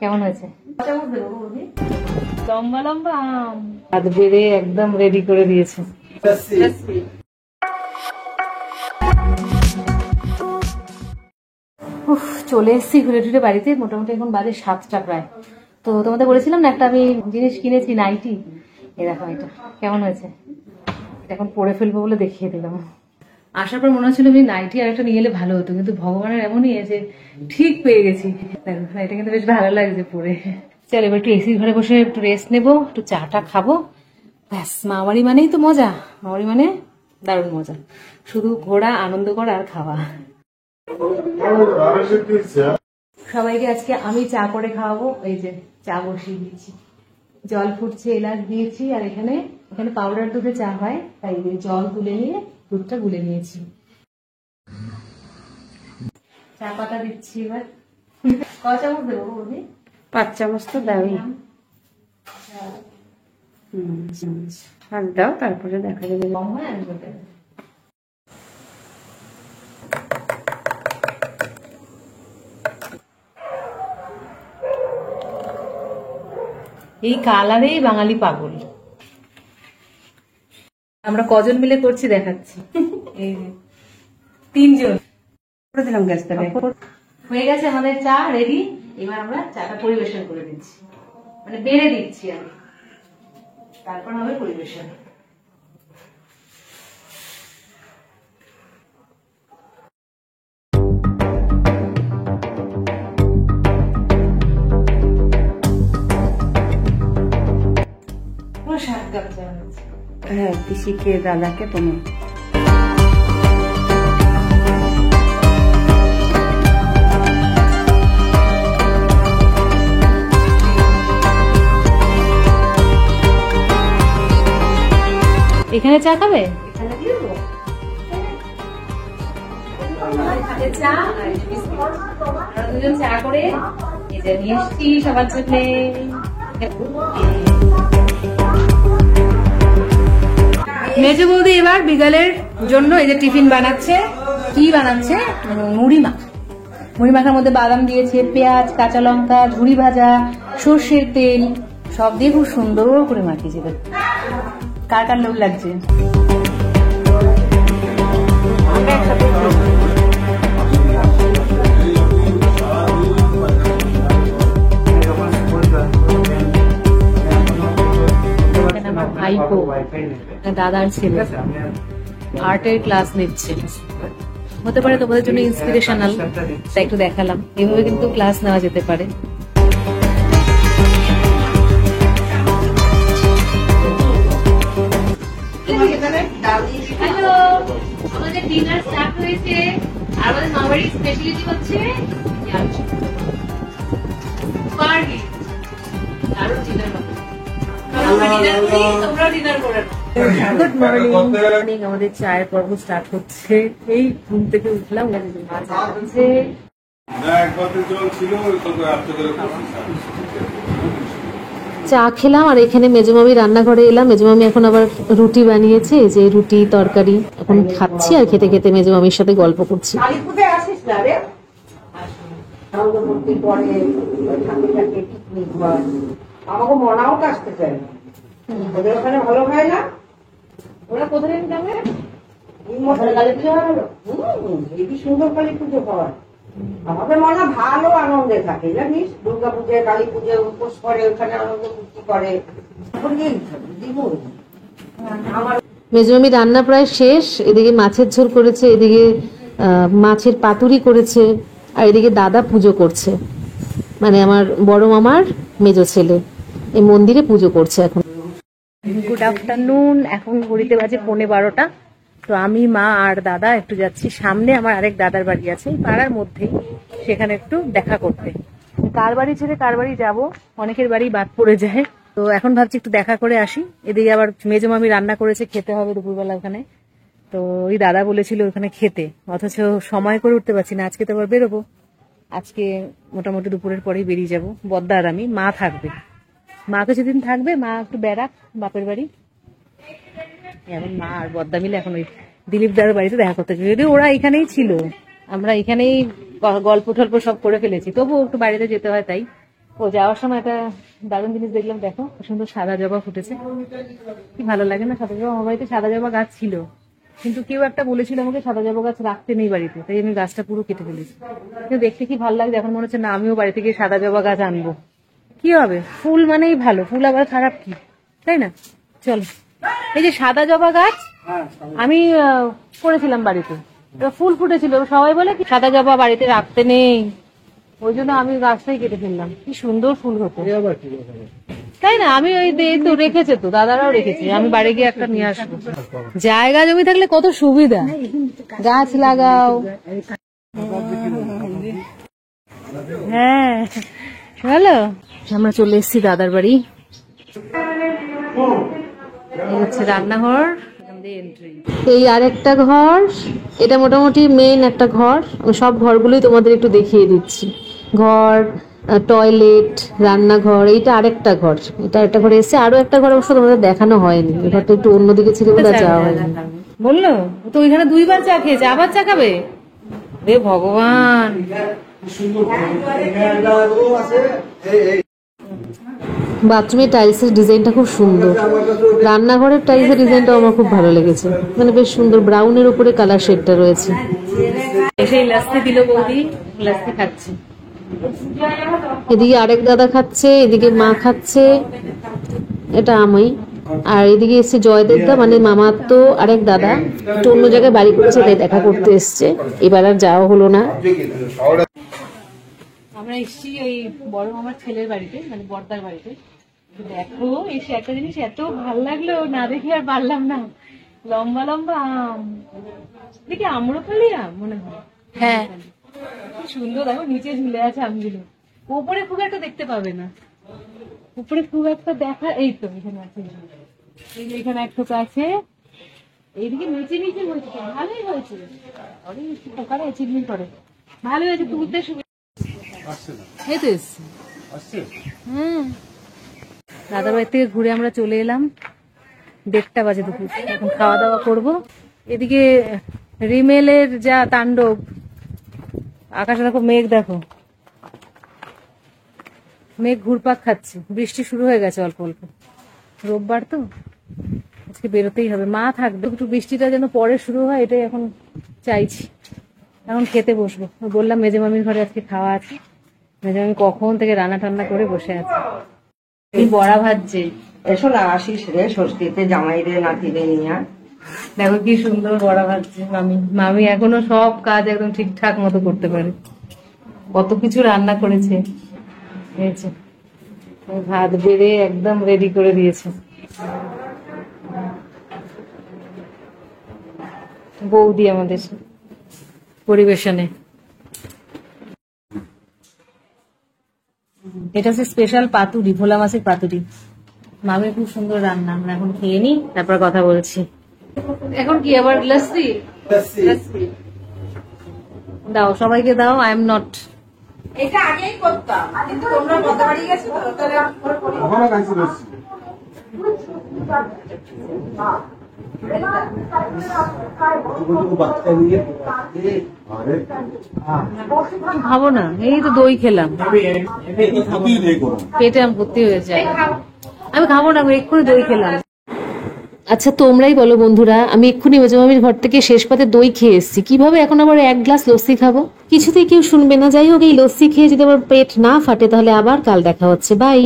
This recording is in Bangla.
কেমন হয়েছে? লম্বা লম্বা আম হাত বেড়ে একদম রেডি করে দিয়েছে। চলে এসেছি ঘুরে টুরে বাড়িতে। মোটামুটি এখন বাজে 7টা প্রায়। তো তোমাদের বলেছিলাম না একটা আমি জিনিস কিনেছি, নাইটি। এরকম এটা কেমন হয়েছে? এটা এখন পরে ফেলবো বলে দেখিয়ে দিলাম। আসার পর মনে হচ্ছিল আমি নাইটি আর একটা নিয়ে এলে ভালো হতো, কিন্তু ভগবানের এমনই যে ঠিক পেয়ে গেছি। দেখো এটা কিন্তু বেশ ভালো লাগছে পরে। চল এবার একটু এসির ঘরে বসে একটু রেস্ট নেবো, একটু চাটা খাবো। ব্যাস, মামাবাড়ি মানেই তো মজা। মামাবাড়ি মানে দারুণ মজা, শুধু ঘোরা, আনন্দ করা আর খাওয়া। সবাইকে আজকে আমি চা করে খাওয়াবো। এই যে চা বসিয়ে দিয়েছি, জল ফুটছে, এলাচ দিয়েছি, আর এখানে পাউডার দুধে চা হয়, তাই জল তুলে নিয়ে দুধটা গুলে নিয়েছি। চা পাতা দিচ্ছি এবার। কয় চামচ দেবো বৌদি? 5 চামচ তো দাওই। আর দাও, তারপরে দেখা যাবে। কম হয় আসবে। এই কালারেই বাঙালি পাগল। আমরা কজন মিলে করছি দেখাচ্ছি। এই 3 জন করে দিলাম গ্যাসটা। হয়ে গেছে আমাদের চা রেডি। এবার আমরা চাটা পরিবেশন করে দিচ্ছি, মানে বেড়ে দিচ্ছি আমি, তারপর হবে পরিবেশন। পুরো 7 কাপ চা হচ্ছে। হ্যাঁ, পিসিকে, দাদাকে, তোমার। এখানে চা খাবে? দুজন চা করে নিয়ে এসছি সবার জন্য। মেজো বৌদি এবার বিকালের জন্য এই যে টিফিন বানাচ্ছে। কি বানাচ্ছে? মুড়ি মাখা। মুড়ি মাখার মধ্যে বাদাম দিয়েছে, পেঁয়াজ, কাঁচা লঙ্কা, ঝুড়ি ভাজা, সর্ষের তেল সব দিয়ে খুব সুন্দর করে মাখিয়েছে। কার কার লোভ লাগছে? আমার ভাইপো, দাদার ছেলে, আর্টের ক্লাস নিচ্ছে। হতে পারে তোমাদের জন্য ইন্সপিরেশনাল, তাই একটু দেখালাম। এইভাবে কিন্তু ক্লাস নেওয়া যেতে পারে। হ্যালো, আমাদের ডিনার স্টার্ট হয়েছে। আর আমাদের মামাবাড়ির স্পেশালিটি হচ্ছে পার্টি। দারুণ ডিনার হবে। Good morning. আমাদের চায়ের পর্ব স্টার্ট হচ্ছে। এই ঘুম থেকে উঠলাম, চা খেলাম। আর এখানে মেজমামি রান্নাঘরে এলাম। মেজমামি এখন আবার রুটি বানিয়েছে, যে রুটি তরকারি এখন খাচ্ছি, আর খেতে খেতে মেজমামির সাথে গল্প করছি। আমাকে মনাও কাটতে চাই না, ওদের ওখানে ভালো খায় না। ওরা কোথায় যাবে? কালী পুজো হলো, এই সুন্দর কালী পুজো হয়। আমাদের মনে ভালো আনন্দে থাকে জানিস, দুর্গা পুজো, কালী পুজো উপোস করে, ওখানে আনন্দ ফুর্তি করে। মেজমামি রান্না প্রায় শেষ। এদিকে মাছের ঝোল করেছে, এদিকে মাছের পাতুরি করেছে, আর এদিকে দাদা পুজো করছে, মানে আমার বড় মামার মেজো ছেলে এই মন্দিরে পুজো করছে এখন। Good afternoon. এখন ঘড়িতে বাজে 11:15। তো আমি, মা আর দাদা একটু যাচ্ছি সামনে। আমার আরেক দাদার বাড়ি আছে পাড়ার মধ্যেই, সেখানে একটু দেখা করতে। কার বাড়ি ছেড়ে কার বাড়ি যাবো, অনেকের বাড়ি বাদ পড়ে যায়। তো এখন ভাবছি একটু দেখা করে আসি। এদিকে আবার মেজো মামি রান্না করেছে, খেতে হবে দুপুরবেলা ওখানে। তো ওই দাদা বলেছিল ওখানে খেতে, অথচ সময় করে উঠতে পারছি না। আজকে তো আবার বেরোবো, আজকে মোটামুটি দুপুরের পরেই বেরিয়ে যাবো। বদ্দা আর আমি, মা থাকবে। মা তো সেদিন থাকবে, মা একটু বেড়াক বাপের বাড়ি। এখন মা আর বদ্দা মিলে এখন ওই দিলীপ দার বাড়িতে দেখা করতে গেছে। যদিও ওরা এখানেই ছিল, আমরা এখানেই গল্প টল্প সব করে ফেলেছি, তবুও একটু বাড়িতে যেতে হয়, তাই ও যাওয়ার সময় একটা দারুণ জিনিস দেখলাম, দেখো খুব সুন্দর সাদা জবা ফুটেছে, কি ভালো লাগে না সাদা জবা। আমার বাড়িতে সাদা জবা গাছ ছিল, কিন্তু কেউ একটা বলেছিল আমাকে সাদা জবা গাছ রাখতে নেই বাড়িতে, তাই আমি গাছটা পুরো কেটে ফেলেছি। কিন্তু দেখতে কি ভালো লাগছে, এখন মনে হচ্ছে না আমিও বাড়ি থেকে সাদা জবা গাছ আনবো। কি হবে, ফুল মানেই ভালো, ফুল আবার খারাপ কি, তাই না? চলো, এই যে সাদা জবা গাছ আমি করেছিলাম বাড়িতে, ফুল ফুটেছিল, সবাই বলে কি সাদা জবা বাড়িতে রাখতে নেই, ওই জন্য আমি গাছটাই কেটে ফেললাম। কি সুন্দর ফুল হতো, তাই না? আমি ওই তো রেখেছে, তো দাদারাও রেখেছে, আমি বাড়ি গিয়ে একটা নিয়ে আসবো। জায়গা জমি থাকলে কত সুবিধা, গাছ লাগাও। হ্যাঁ ভালো। আমরা চলে এসেছি দাদার বাড়ি, এই হচ্ছে রান্নাঘর, এই আরেকটা ঘর, এটা মোটামুটি মেইন একটা ঘর। আমি সব ঘরগুলোই তোমাদের একটু দেখিয়ে দিচ্ছি। ঘর, টয়লেট, রান্নাঘর, এইটা আরেকটা ঘর, এটা একটা ঘরে এসে আরো একটা ঘর অবশ্য তোমাদের দেখানো হয়নি, ঘরটা একটু অন্যদিকে ছিল বলে যাওয়া হয়নি। বললো তো ওইখানে 2 বার চা খেয়েছে, আবার চা খাবে? রে ভগবান। বাথরুমের টাইলসের ডিজাইনটা খুব সুন্দর, রান্নাঘরের টাইলসের ডিজাইনটাও আমার খুব ভালো লেগেছে, মানে বেশ সুন্দর, ব্রাউনের উপরে কালার শেডটা রয়েছে। এসে লাস্তি দিল বৌদি, লাস্তি খাচ্ছি। এদিকে আরেক দাদা খাচ্ছে, এদিকে মা খাচ্ছে, এটা আমি, আর এদিকে এসছে জয়দেবদা, মানে মামার তো আরেক দাদা, একটু অন্য জায়গায় বাড়ি করেছে, তাই দেখা করতে এসছে, এবার আর যাওয়া হলো না। আমরা এসছি ওই বড় মামার ছেলের বাড়িতে, মানে বড়দার বাড়িতে। দেখো এসে একটা জিনিস এত ভালো লাগলো, না দেখে আর পারলাম না, লম্বা লম্বা আম, দেখি আম্রপালি আম মনে হয়, হ্যাঁ কি সুন্দর। দেখো নিচে ঝুলে আছে আমগুলো, উপরে খুব একটা দেখতে পাবে না, উপরে খুব একটা দেখা, এই তো এখানে আছে, এই যে এখানে একটা আছে, এইদিকে নিচে নিচে হয়েছে, ভালোই হয়েছে, অনেক মিষ্টি পোকারে চিনমিন করে, ভালোই হয়েছে, তুলতে সুবিধা। দাদার বাড়ি থেকে ঘুরে আমরা চলে এলাম, 1:30 বাজে দুপুর, এখন খাওয়া দাওয়া করবো। এদিকে রিমেলের যা তাণ্ডব, আকাশে দেখো মেঘ, দেখো মেঘ ঘুরপাক খাচ্ছে, বৃষ্টি শুরু হয়ে গেছে অল্প অল্প, রোববার তো আজকে বেরোতেই হবে, মা থাকবে, একটু বৃষ্টিটা যেন পরে শুরু হয় এটাই এখন চাইছি। এখন খেতে বসবো, বললাম মেজে মামির ঘরে আজকে খাওয়া আছে, মেজে মামি কখন থেকে রান্না টান্না করে বসে আছে, এই বড়া ভাজছে। এসো না, আসিস রে ষষ্ঠীতে, জামাই রে নাতি রে নিয়ে। দেখো কি সুন্দর বড়া ভাজছে মামি, মামি এখনো সব কাজ একদম ঠিকঠাক মতো করতে পারে, কত কিছু রান্না করেছে, ভাত বেড়ে একদম রেডি করে দিয়েছে বৌদি আমাদের পরিবেশনে। এটা হচ্ছে স্পেশাল পাতুরি, ভোলা মাছের পাতুরি, মামির খুব সুন্দর রান্না। আমরা এখন খেয়ে নিই, তারপর কথা বলছি। এখন কি আবার লস্যি? দাও সবাইকে দাও, আই এম নট। এটা আগেই করতাম, কিন্তু তোমরা বড় বাড়ি গেছো তো, তাহলে ওখানে কাজ করছি। খাবো না, এই তো দই খেলাম, পেটে আমি ভর্তি হয়ে যায়, আমি খাবো না, এক্ষুনি দই খেলাম। আচ্ছা তোমরাই বলো বন্ধুরা, আমি এক্ষুনি মেজো মামির ঘর থেকে শেষ পাতে দই খেয়ে এসেছি, কিভাবে এখন আবার 1 গ্লাস লস্যি খাবো? কিছুতেই কেউ শুনবে না। যাই হোক, এই লস্যি খেয়ে যদি আবার পেট না ফাটে তাহলে আবার কাল দেখা হচ্ছে, বাই।